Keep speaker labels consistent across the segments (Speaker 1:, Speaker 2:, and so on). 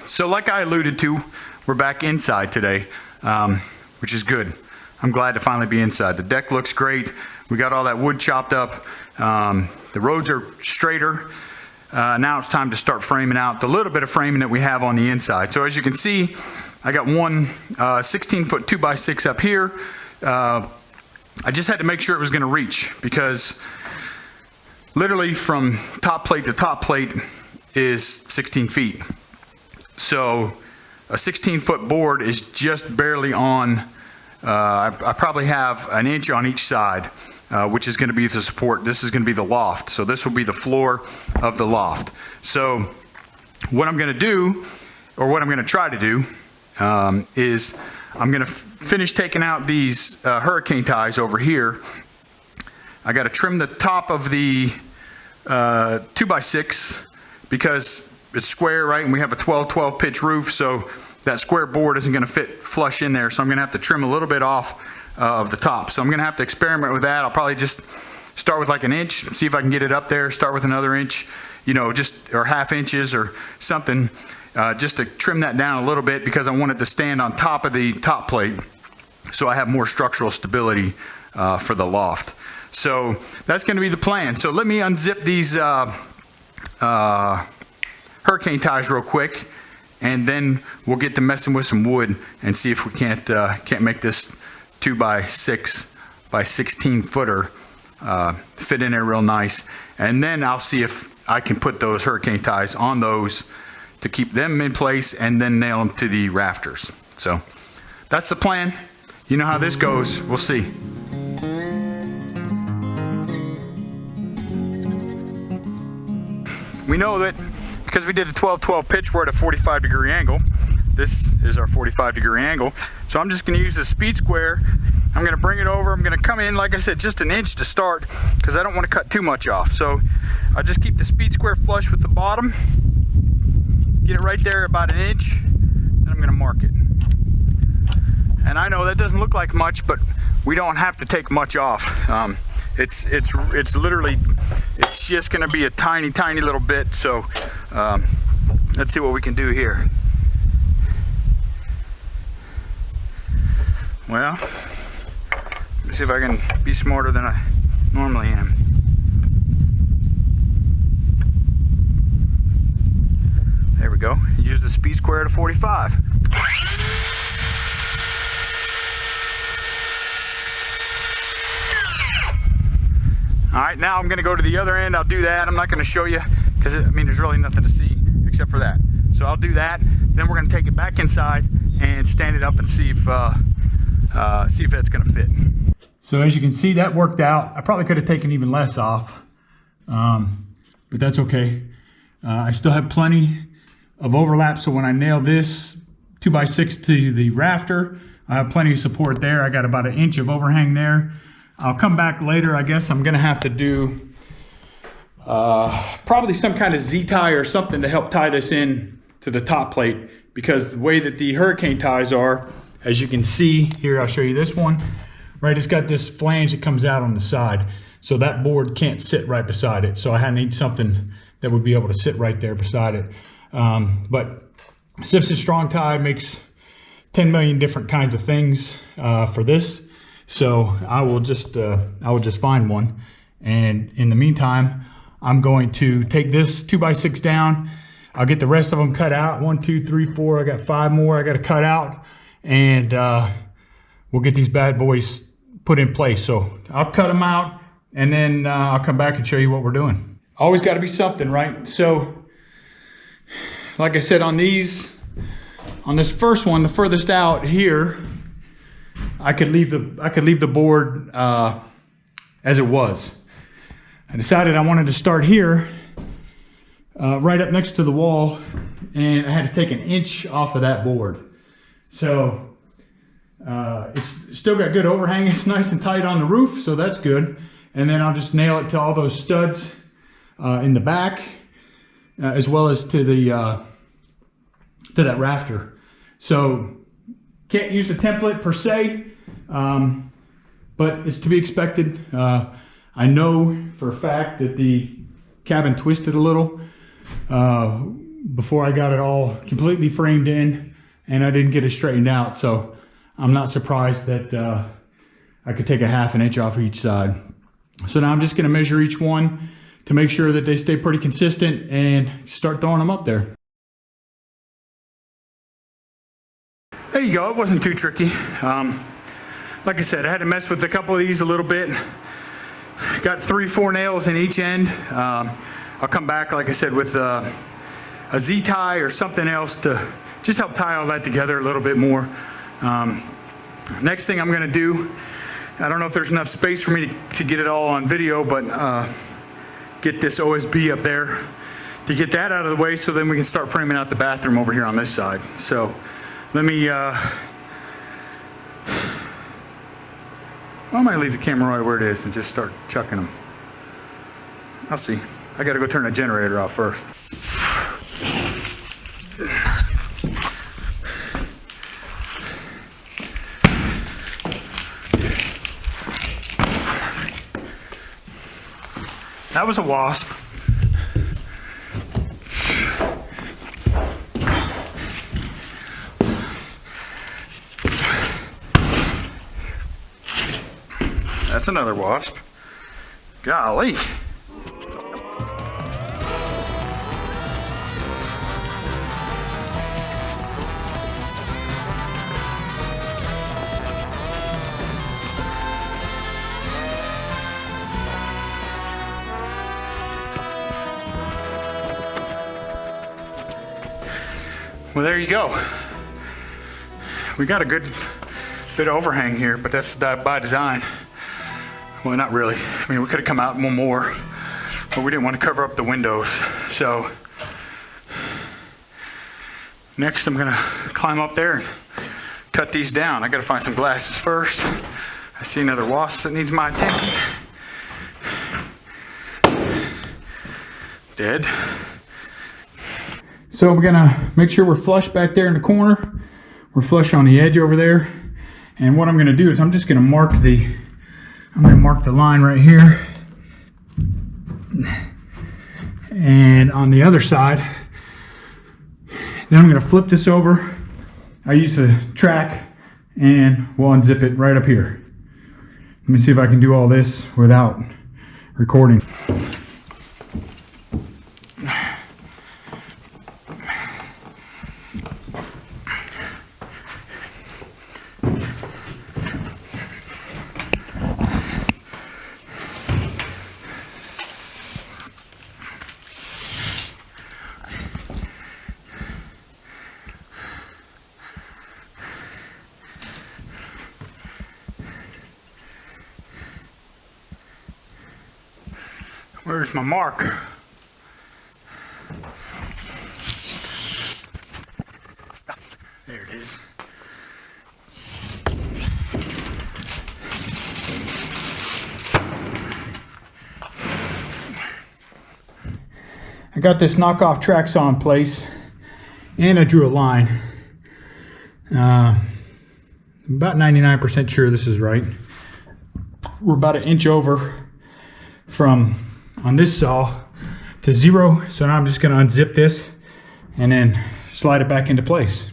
Speaker 1: So like I alluded to, we're back inside today, which is good. I'm glad to finally be inside. The deck looks great. We got all that wood chopped up. The roads are straighter. Now it's time to start framing out the little bit of framing that we have on the inside. So as you can see, I got one 16-foot 2x6 up here. I just had to make sure it was going to reach, because literally from top plate to top plate is 16 feet. So a 16-foot board is just barely on. I probably have an inch on each side, which is going to be the support. This is going to be the loft. So this will be the floor of the loft. So what I'm going to do, or what I'm going to try to do, is I'm going to finish taking out these hurricane ties over here. I got to trim the top of the 2x6 because it's square, right? And we have a 12-12 pitch roof, so that square board isn't going to fit flush in there. So I'm going to have to trim a little bit off of the top. So I'm going to have to experiment with that. I'll probably just start with like an inch, see if I can get it up there. Start with another inch, you know, or half inches or something, just to trim that down a little bit, because I want it to stand on top of the top plate, so I have more structural stability for the loft. So that's going to be the plan. So let me unzip these hurricane ties real quick, and then we'll get to messing with some wood and see if we can't make this 2x6 by 16 footer fit in there real nice. And then I'll see if I can put those hurricane ties on those to keep them in place, and then nail them to the rafters. So that's the plan. You know how this goes. We'll see. We know that because we did a 12-12 pitch, we're at a 45-degree angle. This is our 45-degree angle. So I'm just going to use the speed square. I'm going to bring it over. I'm going to come in, like I said, just an inch to start, because I don't want to cut too much off. So I just keep the speed square flush with the bottom. Get it right there about an inch, and I'm going to mark it. And I know that doesn't look like much, but we don't have to take much off. It's literally, it's just going to be a tiny little bit. So let's see what we can do here. Well, let's see if I can be smarter than I normally am. There we go. Use the speed square to 45. All right, now I'm going to go to the other end. I'll do that. I'm not going to show you because, I mean, there's really nothing to see except for that. So I'll do that. Then we're going to take it back inside and stand it up and see if that's going to fit. So as you can see, that worked out. I probably could have taken even less off, but that's okay. I still have plenty of overlap, so when I nail this 2x6 to the rafter, I have plenty of support there. I got about an inch of overhang there. I'll come back later. I guess I'm gonna have to do probably some kind of Z-tie or something to help tie this in to the top plate, because the way that the hurricane ties are, as you can see here, I'll show you this one, right? It's got this flange that comes out on the side, so that board can't sit right beside it. So I need something that would be able to sit right there beside it. But Simpson Strong Tie makes 10 million different kinds of things for this. So I will just find one. And in the meantime, I'm going to take this 2x6 down. I'll get the rest of them cut out. 1, 2, 3, 4. I got 5 more I got to cut out. And we'll get these bad boys put in place. So I'll cut them out, and then I'll come back and show you what we're doing. Always got to be something, right? So like I said, on this first one, the furthest out here, I could leave the board as it was. I decided I wanted to start here, right up next to the wall, and I had to take an inch off of that board. So it's still got good overhang. It's nice and tight on the roof, so that's good. And then I'll just nail it to all those studs in the back, as well as to that rafter. So can't use a template per se, but it's to be expected. I know for a fact that the cabin twisted a little before I got it all completely framed in, and I didn't get it straightened out. So I'm not surprised that I could take a 1/2 inch off each side. So now I'm just gonna measure each one to make sure that they stay pretty consistent and start throwing them up there. There you go, it wasn't too tricky. Like I said, I had to mess with a couple of these a little bit. Got 3-4 nails in each end. I'll come back, like I said, with a Z-tie or something else to just help tie all that together a little bit more. Next thing I'm gonna do, I don't know if there's enough space for me to get it all on video, but get this OSB up there to get that out of the way, so then we can start framing out the bathroom over here on this side. So let me, I might leave the camera right where it is and just start chucking them. I'll see. I gotta go turn the generator off first. That was a wasp. That's another wasp. Golly. Well, there you go. We got a good bit of overhang here, but that's by design. Well, not really. I mean, we could have come out one more, but we didn't want to cover up the windows. So next I'm gonna climb up there and cut these down. I gotta find some glasses first. I see another wasp that needs my attention. Dead. So we're gonna make sure we're flush back there in the corner. We're flush on the edge over there. And what I'm gonna do is I'm just gonna mark the line right here. And on the other side, then I'm gonna flip this over. I use a track and we'll unzip it right up here. Let me see if I can do all this without recording. Where's my marker? There it is. I got this knockoff track saw in place, and I drew a line. About 99% sure this is right. We're about 1 inch over from on this saw to 0, so now I'm just going to unzip this and then slide it back into place.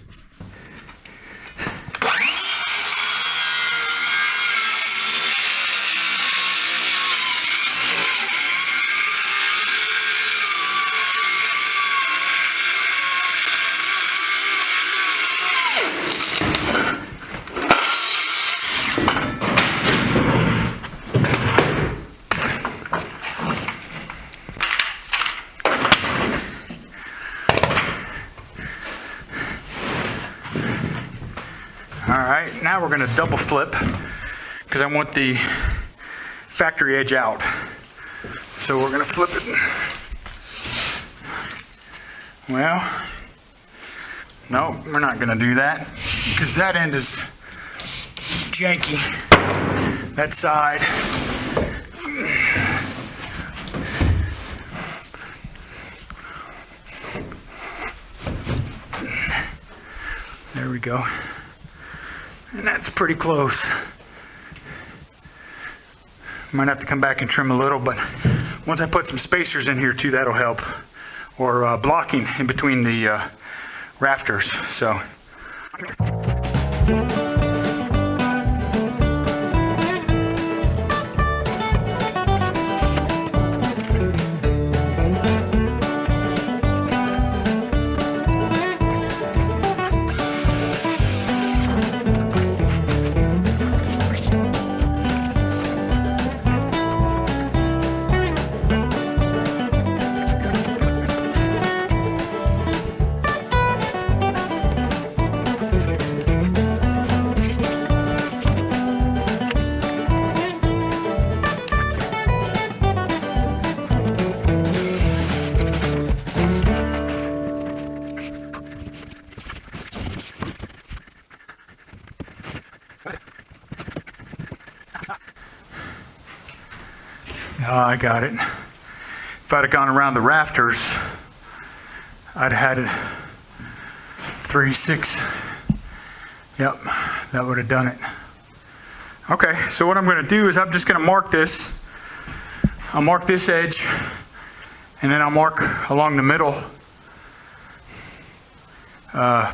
Speaker 1: Alright, now we're going to double flip because I want the factory edge out. So we're going to flip it. Well, no, we're not going to do that because that end is janky. That side. There we go. And that's pretty close. Might have to come back and trim a little, but once I put some spacers in here too, that'll help. or blocking in between the rafters. So. I got it. If I'd have gone around the rafters, I'd have had it 3/6. Yep, that would have done it. Okay, so what I'm going to do is I'm just going to mark this. I'll mark this edge, and then I'll mark along the middle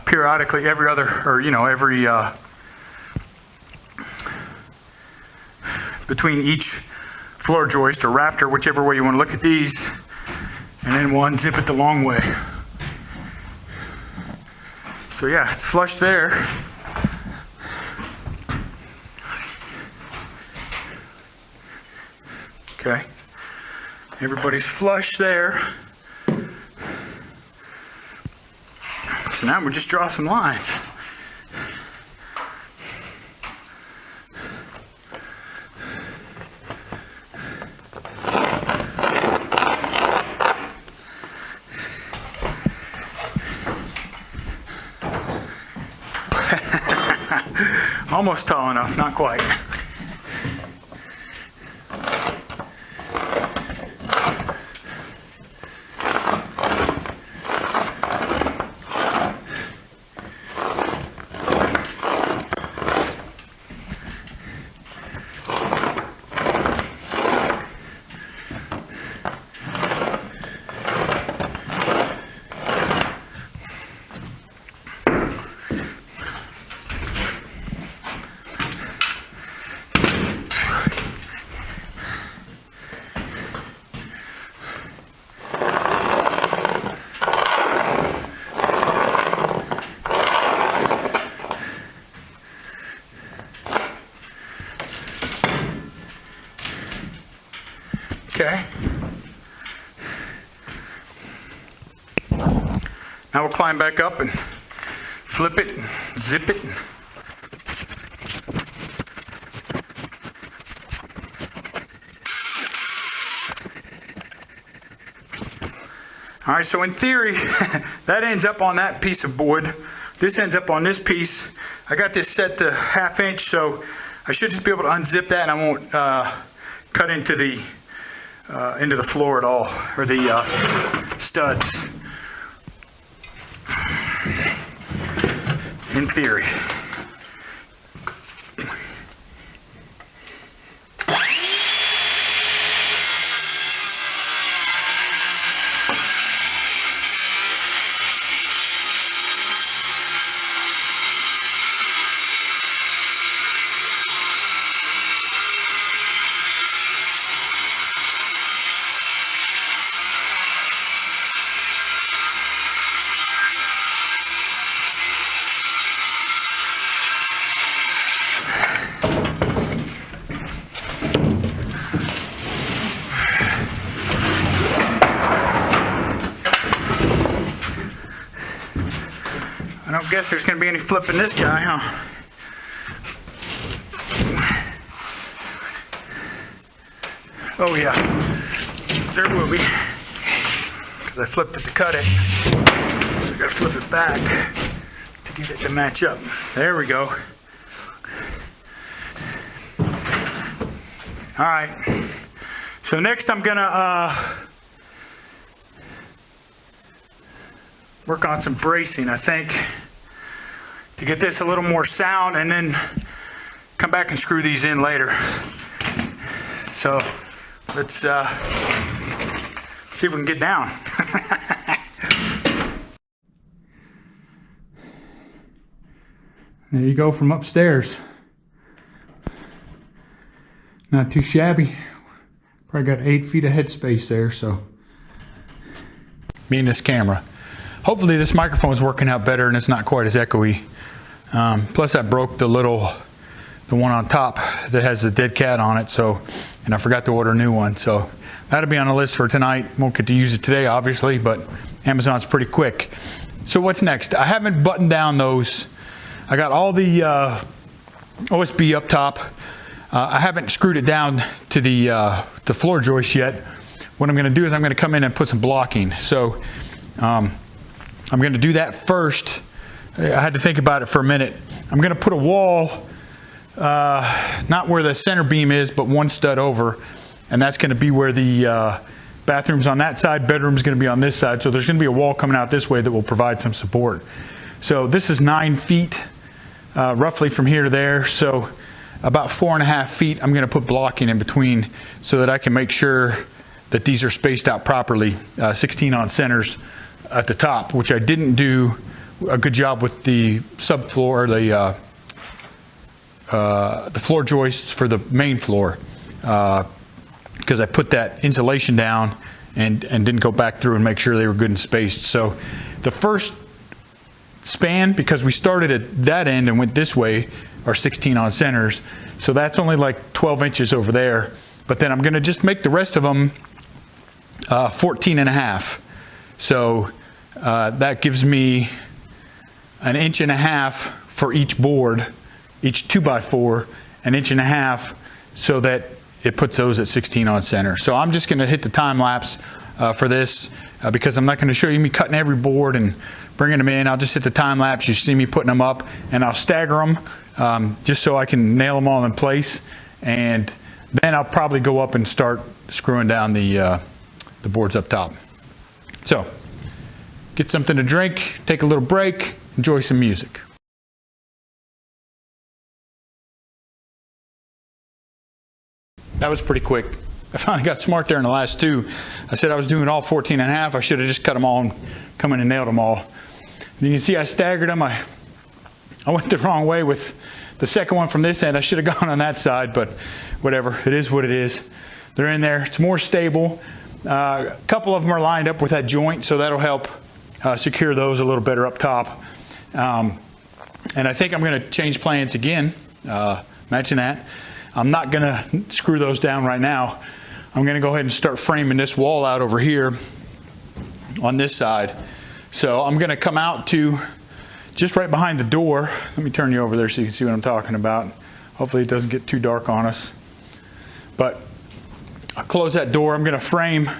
Speaker 1: periodically every other, or every between each floor joist or rafter, whichever way you want to look at these, and then we'll unzip it the long way. So yeah, it's flush there. Okay, everybody's flush there. So now we just draw some lines. Almost tall enough, not quite. Okay. Now we'll climb back up and flip it, zip it. All right, so in theory, that ends up on that piece of wood. This ends up on this piece. I got this set to 1/2 inch, so I should just be able to unzip that and I won't cut into the floor at all, or the studs. In theory. I don't guess there's going to be any flipping this guy, huh? Oh yeah, there will be, because I flipped it to cut it, so I got to flip it back to get it to match up. There we go. All right, so next I'm gonna work on some bracing, I think, to get this a little more sound, and then come back and screw these in later. So let's see if we can get down. There you go from upstairs. Not too shabby. Probably got 8 feet of headspace there, so. Me and this camera. Hopefully this microphone is working out better and it's not quite as echoey. Plus I broke the one on top that has the dead cat on it, so, and I forgot to order a new one, so that'll be on the list for tonight. Won't get to use it today, obviously, but Amazon's pretty quick. So what's next? I haven't buttoned down those. I got all the OSB up top. I haven't screwed it down to the floor joist yet. What I'm going to do is I'm going to come in and put some blocking. So I'm going to do that first. I had to think about it for a minute. I'm going to put a wall, not where the center beam is, but one stud over, and that's going to be where the bathroom's on that side, bedroom's going to be on this side. So there's going to be a wall coming out this way that will provide some support. So this is 9 feet, roughly from here to there. So about 4.5 feet, I'm going to put blocking in between so that I can make sure that these are spaced out properly, 16 on centers at the top, which I didn't do a good job with the subfloor, the floor joists for the main floor, because I put that insulation down and didn't go back through and make sure they were good and spaced. So the first span, because we started at that end and went this way, are 16 on centers, so that's only like 12 inches over there. But then I'm going to just make the rest of them 14.5. So that gives me 1.5 inches for each board, each 2x4, 1.5 inches, so that it puts those at 16 on center. So I'm just going to hit the time lapse for this because I'm not going to show you me cutting every board and bringing them in. I'll just hit the time lapse. You see me putting them up, and I'll stagger them just so I can nail them all in place. And then I'll probably go up and start screwing down the boards up top. So get something to drink, take a little break, enjoy some music. That was pretty quick. I finally got smart there in the last two. I said I was doing all 14.5. I should have just cut them all and come in and nailed them all. And you can see I staggered them. I went the wrong way with the second one from this end. I should have gone on that side, but whatever. It is what it is. They're in there. It's more stable. A couple of them are lined up with that joint, so that'll help secure those a little better up top. And I think I'm going to change plans again. Imagine that. I'm not going to screw those down right now. I'm going to go ahead and start framing this wall out over here on this side. So I'm going to come out to just right behind the door. Let me turn you over there so you can see what I'm talking about. Hopefully it doesn't get too dark on us. But I'll close that door. I'm going to frame.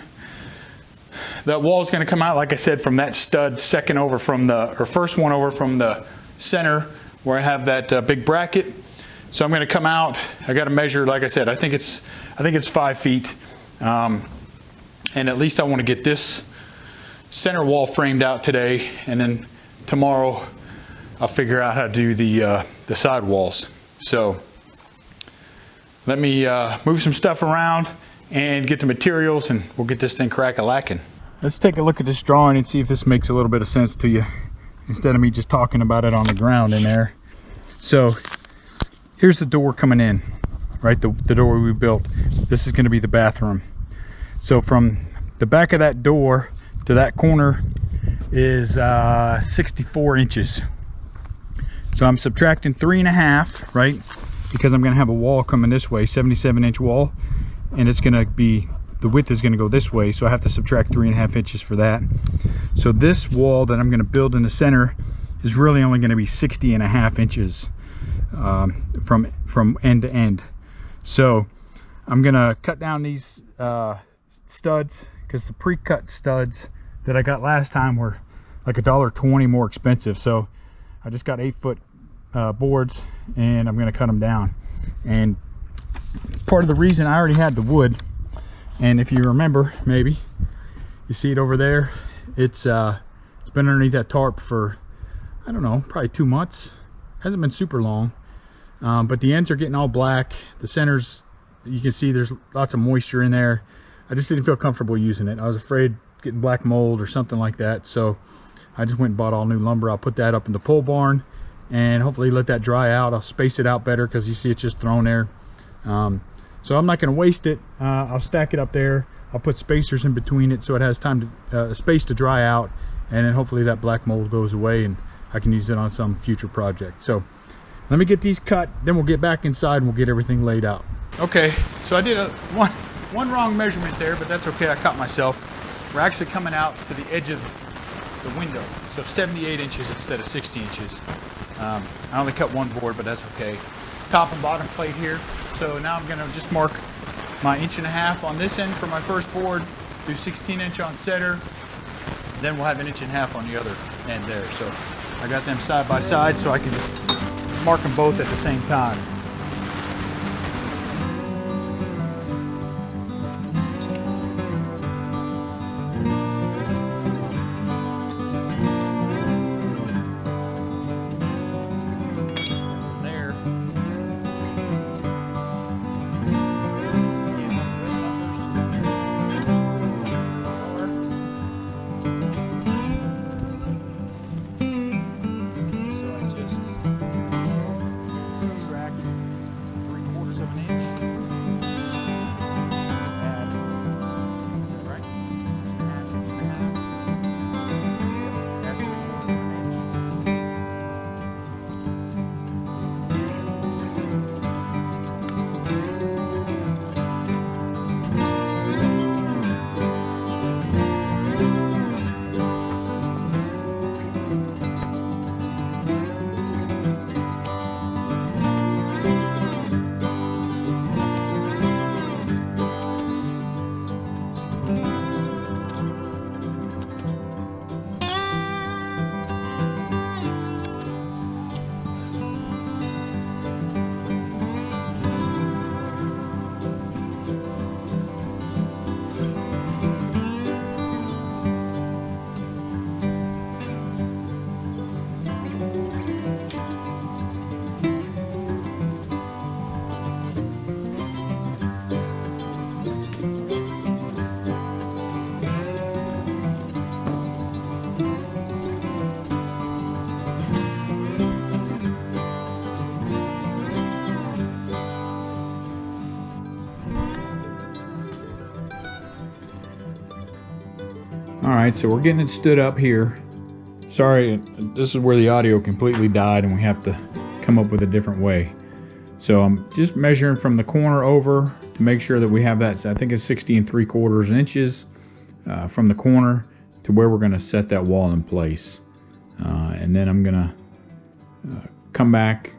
Speaker 1: That wall is going to come out, like I said, from that stud, second over from the, or first one over from the center where I have that big bracket. So I'm going to come out. I got to measure, like I said, I think it's 5 feet. And at least I want to get this center wall framed out today, and then tomorrow I'll figure out how to do the side walls. So let me move some stuff around and get the materials, and we'll get this thing crack-a-lacking. Let's take a look at this drawing and see if this makes a little bit of sense to you, instead of me just talking about it on the ground in there. So here's the door coming in, right? The door we built. This is going to be the bathroom. So from the back of that door to that corner is 64 inches. So I'm subtracting 3.5, right? Because I'm going to have a wall coming this way, 77-inch wall, and it's going to be, the width is going to go this way, so I have to subtract 3.5 inches for that. So this wall that I'm going to build in the center is really only going to be 60.5 inches from end to end. So I'm going to cut down these studs, because the pre-cut studs that I got last time were like $1.20 more expensive. So I just got 8-foot boards, and I'm going to cut them down. And part of the reason, I already had the wood, and if you remember, maybe you see it over there, it's been underneath that tarp for, I don't know, probably 2 months. Hasn't been super long, but the ends are getting all black. The centers, you can see there's lots of moisture in there. I just didn't feel comfortable using it. I was afraid getting black mold or something like that, so I just went and bought all new lumber. I'll put that up in the pole barn, and hopefully let that dry out. I'll space it out better because you see it's just thrown there. So I'm not going to waste it. I'll stack it up there. I'll put spacers in between it so it has time to space to dry out, and then hopefully that black mold goes away and I can use it on some future project. So let me get these cut, then we'll get back inside and we'll get everything laid out. Okay, so I did one wrong measurement there, but that's okay. I caught myself. We're actually coming out to the edge of the window, so 78 inches instead of 60 inches. I only cut one board, but that's okay. Top and bottom plate here. So now I'm going to just mark my 1.5 on this end for my first board, do 16-inch on center, then we'll have 1.5 on the other end there. So I got them side by side so I can just mark them both at the same time. Alright, so we're getting it stood up here. Sorry, this is where the audio completely died and we have to come up with a different way. So I'm just measuring from the corner over to make sure that we have that. I think it's 60 3/4 inches from the corner to where we're going to set that wall in place. And then I'm going to come back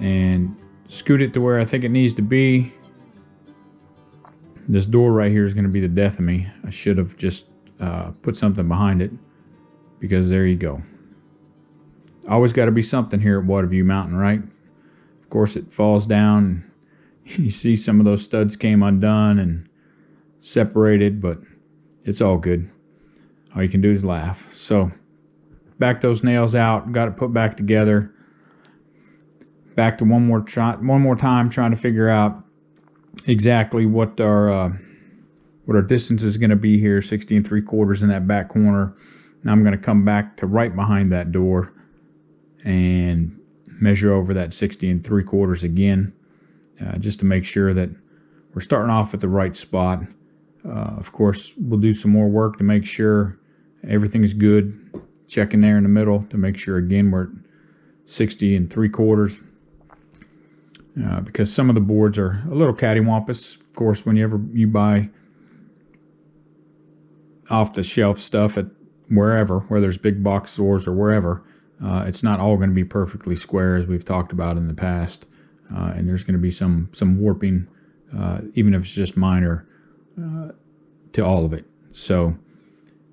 Speaker 1: and scoot it to where I think it needs to be. This door right here is going to be the death of me. I should have just put something behind it, because there you go. Always got to be something here at Watavue Mountain, right? Of course it falls down. You see some of those studs came undone and separated, but it's all good. All you can do is laugh. So back those nails out, got it put back together. Back to one more time trying to figure out exactly what our distance is going to be here. 60 3/4 in that back corner. Now I'm going to come back to right behind that door and measure over that 60 3/4 again, just to make sure that we're starting off at the right spot. Of course, we'll do some more work to make sure everything's good. Checking there in the middle to make sure again we're at 60 3/4. Because some of the boards are a little cattywampus. Of course, whenever you buy off-the-shelf stuff at wherever, where there's big box stores or wherever, it's not all going to be perfectly square, as we've talked about in the past. And there's going to be some warping, even if it's just minor, to all of it. So,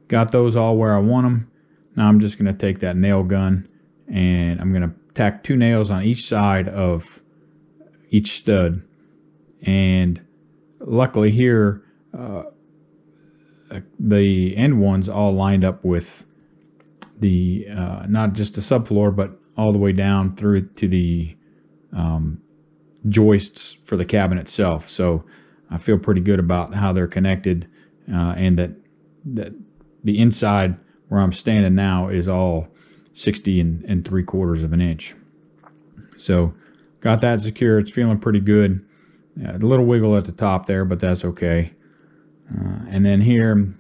Speaker 1: got those all where I want them. Now I'm just going to take that nail gun and I'm going to tack 2 nails on each side of each stud. And luckily here, the end ones all lined up with the not just the subfloor, but all the way down through to the joists for the cabin itself. So I feel pretty good about how they're connected, and that the inside where I'm standing now is all 60 3/4 inch. So got that secure. It's feeling pretty good. A little wiggle at the top there, but that's okay. And then here,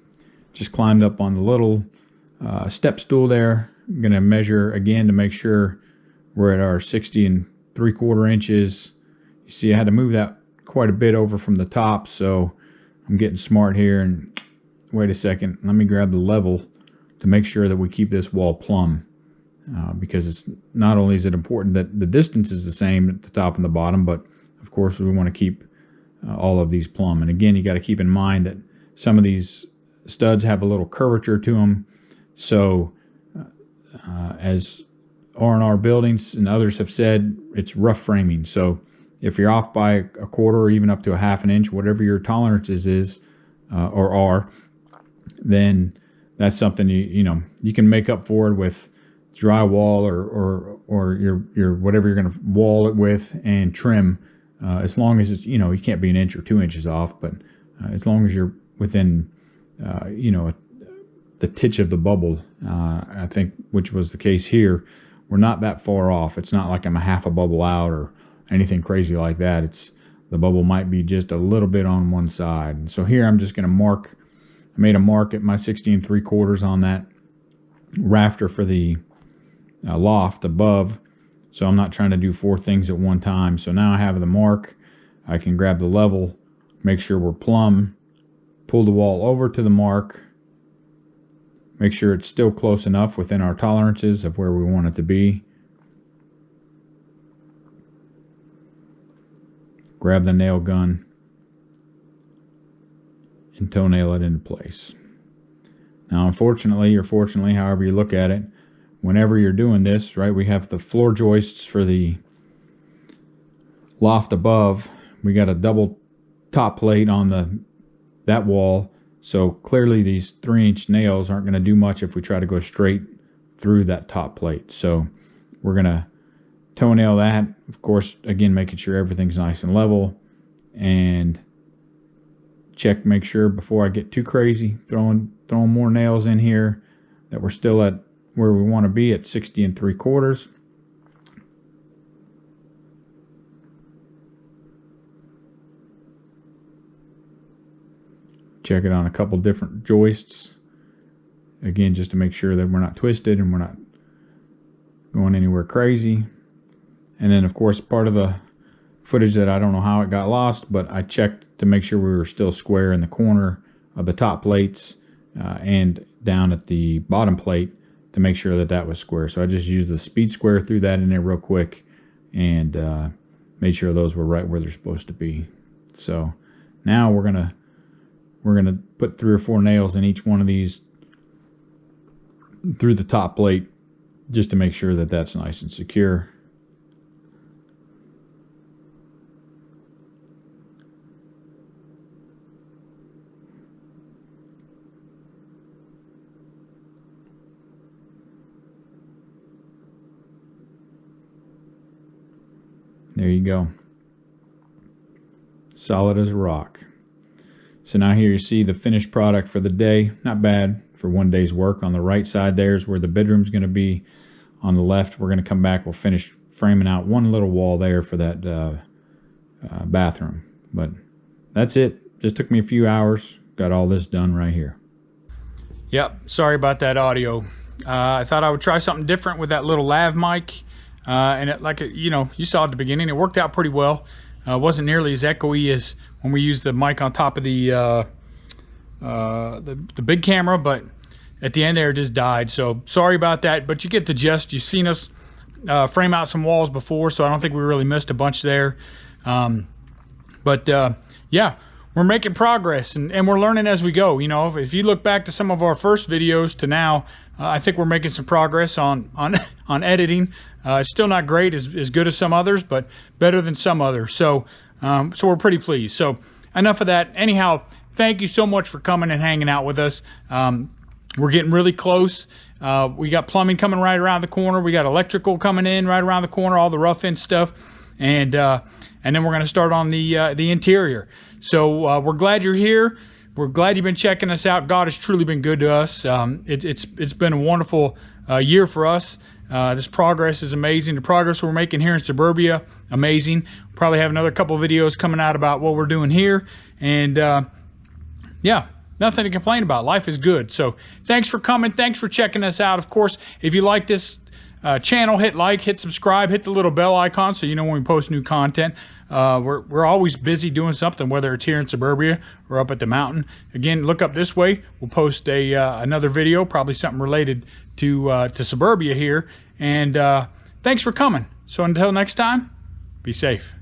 Speaker 1: just climbed up on the little step stool there. I'm going to measure again to make sure we're at our 60 3/4 inches. You see I had to move that quite a bit over from the top, so I'm getting smart here. And wait a second, let me grab the level to make sure that we keep this wall plumb, because it's not only is it important that the distance is the same at the top and the bottom, but of course we want to keep all of these plumb. And again, you got to keep in mind that some of these studs have a little curvature to them, so as R&R buildings and others have said, it's rough framing. So if you're off by a 1/4 or even up to a 1/2 inch, whatever your tolerances is or are, then that's something you can make up for it with drywall or your whatever you're going to wall it with and trim, as long as it's, you can't be 1 inch or 2 inches off, but as long as you're within the titch of the bubble, I think, which was the case here. We're not that far off. It's not like I'm a 1/2 a bubble out or anything crazy like that. It's the bubble might be just a little bit on one side. And so here I'm just going to mark. I made a mark at my 60 3/4 on that rafter for the loft above. So I'm not trying to do 4 things at one time. So now I have the mark. I can grab the level, make sure we're plumb, pull the wall over to the mark, make sure it's still close enough within our tolerances of where we want it to be. Grab the nail gun and toenail it into place. Now, unfortunately, or fortunately, however you look at it, whenever you're doing this, right, we have the floor joists for the loft above. We got a double top plate on that wall. So clearly these 3-inch nails aren't going to do much if we try to go straight through that top plate. So we're going to toenail that, of course, again, making sure everything's nice and level, and make sure before I get too crazy, throwing more nails in here, that we're still at where we want to be at 60 3/4. Check it on a couple different joists. Again, just to make sure that we're not twisted and we're not going anywhere crazy. And then, of course, part of the footage that I don't know how it got lost, but I checked to make sure we were still square in the corner of the top plates and down at the bottom plate to make sure that that was square. So I just used the speed square, threw that in there real quick, and made sure those were right where they're supposed to be. So now we're gonna put 3 or 4 nails in each one of these through the top plate, just to make sure that that's nice and secure. There you go. Solid as a rock. So now here you see the finished product for the day. Not bad for one day's work. On the right side there is where the bedroom's going to be. On the left, we're going to come back. We'll finish framing out one little wall there for that bathroom. But that's it. Just took me a few hours. Got all this done right here. Yep. Sorry about that audio. I thought I would try something different with that little lav mic. And you saw at the beginning, it worked out pretty well. Wasn't nearly as echoey as when we used the mic on top of the big camera, but at the end there it just died. So sorry about that, but you get the gist. You've seen us frame out some walls before, so I don't think we really missed a bunch there. Yeah, we're making progress and we're learning as we go. If you look back to some of our first videos to now, I think we're making some progress on editing. It's still not great, as good as some others, but better than some others. So we're pretty pleased. So enough of that. Anyhow, thank you so much for coming and hanging out with us. We're getting really close. We got plumbing coming right around the corner. We got electrical coming in right around the corner, all the rough end stuff, and then we're going to start on the interior. So we're glad you're here. We're glad you've been checking us out. God has truly been good to us. It's been a wonderful year for us. This progress is amazing. The progress we're making here in suburbia, amazing. Probably have another couple videos coming out about what we're doing here. And yeah, nothing to complain about. Life is good. So thanks for coming. Thanks for checking us out. Of course, if you like this channel, hit like, hit subscribe, hit the little bell icon so you know when we post new content. We're always busy doing something, whether it's here in suburbia or up at the mountain. Again, look up this way. We'll post another video, probably something related to suburbia here. And thanks for coming. So until next time, be safe.